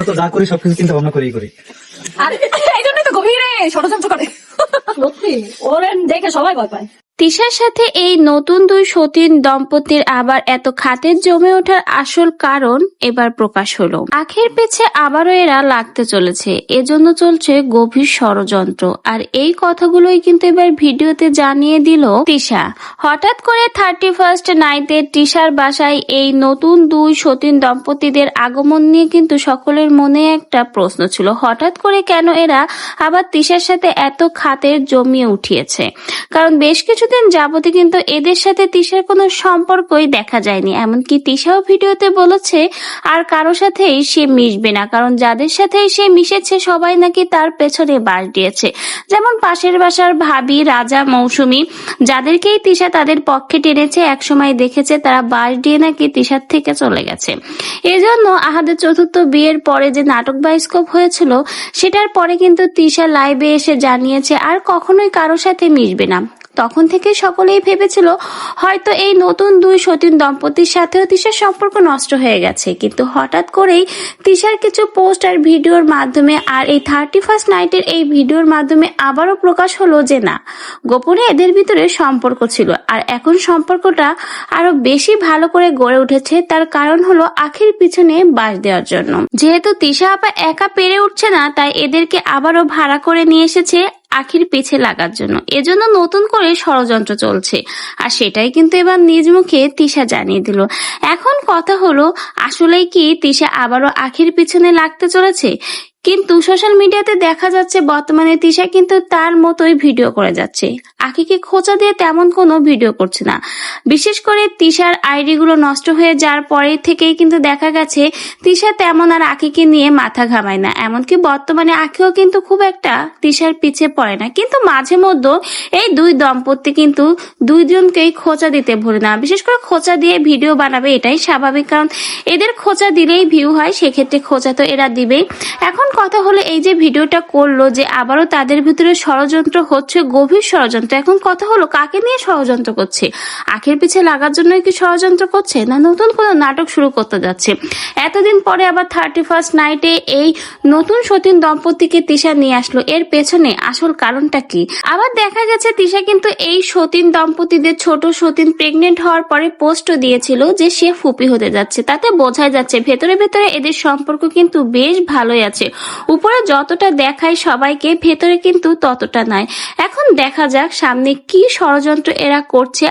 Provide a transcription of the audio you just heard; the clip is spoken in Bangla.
তো যা করি সবকিছু চিন্তা ভাবনা করেই করি। আর এই জন্যই তো গভীরে ষড়যন্ত্র করে। সত্যি ওরে দেখে সবাই ভয় পায়। তিশার সাথে এই নতুন দুই সতীন দম্পতির আবার এত খাতের জমে ওঠার আসল কারণ এবার প্রকাশ হলো। আখের পেছে আবারও এরা লাগতে চলেছে, এজন্য চলছে গভীর ষড়যন্ত্র। আর এই কথাগুলোই কিন্তু এবার ভিডিওতে জানিয়ে দিল তিশা। হঠাৎ করে 31st নাইটে তিশার বাসায় এই নতুন দুই সতীন দম্পতিদের আগমন নিয়ে কিন্তু সকলের মনে একটা প্রশ্ন ছিল, হঠাৎ করে কেন এরা আবার তিশার সাথে এত খাতের জমিয়ে উঠিয়েছে। কারণ বেশ কিছুদিন যাবতে কিন্তু এদের সাথে তিশার কোনো সম্পর্কই দেখা যায়নি। এমনকি তিশাও ভিডিওতে বলেছে আর কারো সাথেই সে মিশবে না, কারণ যাদের সাথে সে মিশেছে সবাই নাকি তার পেছনে বাস দিয়েছে। যেমন পাশের বাসার ভাবি, রাজা, মৌসুমী, যাদেরকেই তিশা তাদের পক্ষে টেনেছে একসময় দেখেছে তারা বাস দিয়ে নাকি তিশার থেকে চলে গেছে। এজন্য আহাদের চতুর্থ বিয়ের পরে যে নাটক বায়োস্কোপ হয়েছিল সেটার পরে কিন্তু তিশা লাইভে এসে জানিয়েছে আর কখনোই কারো সাথে মিশবে না। তখন থেকে সকলেই ভেবেছিল হয়তো এই নতুন দুই সতীন দম্পতির সাথেও তিশার সম্পর্ক নষ্ট হয়ে গেছে, কিন্তু হঠাৎ করেই তিশার কিছু পোস্ট আর ভিডিওর মাধ্যমে আর এই 31st নাইটের এই ভিডিওর মাধ্যমে আবারও প্রকাশ হলো যে না, গোপনে এদের ভিতরে সম্পর্ক ছিল। আর এখন সম্পর্কটা আরো বেশি ভালো করে গড়ে উঠেছে। তার কারণ হলো আখির পিছনে বাস দেওয়ার জন্য। যেহেতু তিশা আপা একা পেরে উঠছে না, তাই এদেরকে আবারও ভাড়া করে নিয়ে এসেছে আখির পিছে লাগার জন্য। এজন্য নতুন করে ষড়যন্ত্র চলছে, আর সেটাই কিন্তু এবার নিজ মুখে তিশা জানিয়ে দিল। এখন কথা হলো, আসলেই কি তিশা আবারও আখির পিছনে লাগতে চলেছে? কিন্তু সোশ্যাল মিডিয়াতে দেখা যাচ্ছে বর্তমানে তিশা কিন্তু তার মতোই ভিডিও করে যাচ্ছে, আখিকে খোঁচা দিয়ে তেমন কোনো ভিডিও করছে না। বিশেষ করে তিশার আইডি গুলো নষ্ট হয়ে যাওয়ার পরে থেকেই কিন্তু দেখা গেছে তিশা তেমন আর আখিকে নিয়ে মাথা ঘামায় না। এমনকি বর্তমানে আখিও কিন্তু খুব একটা তিশার পিছে পড়ে না, কিন্তু মাঝে মধ্যে এই দুই দম্পতি কিন্তু দুইজনকেই খোঁচা দিতে ভুলে না। বিশেষ করে খোঁচা দিয়ে ভিডিও বানাবে, এটাই স্বাভাবিক, কারণ এদের খোঁচা দিলেই ভিউ হয়, সেক্ষেত্রে খোঁচা তো এরা দিবেই। এখন কথা হলো, এই যে ভিডিওটা করলো যে আবারও তাদের ভিতরে ষড়যন্ত্র হচ্ছে, গভীর ষড়যন্ত্র। এখন কথা হলো, কাকে নিয়ে ষড়যন্ত্র করছে? আখের পিছে লাগার জন্য কি ষড়যন্ত্র করছে, না নতুন কোনো নাটক শুরু করতে যাচ্ছে? এতদিন পরে আবার 31st নাইটে এই নতুন সতীন দম্পতিকে তিশা নিয়ে আসলো, এর পেছনে আসল কারণটা কি? আবার দেখা গেছে তিশা কিন্তু এই সতীন দম্পতিদের ছোট সতীন প্রেগনেন্ট হওয়ার পরে পোস্টও দিয়েছিল যে সে ফুপি হতে যাচ্ছে। তাতে বোঝাই যাচ্ছে ভেতরে ভেতরে এদের সম্পর্ক কিন্তু বেশ ভালোই আছে। উপরে যতটা দেখায় সবাইকে, ভেতরে কিন্তু ততটা নয়। এখন দেখা যাক সামনে কি ষড়যন্ত্র এরা করছে।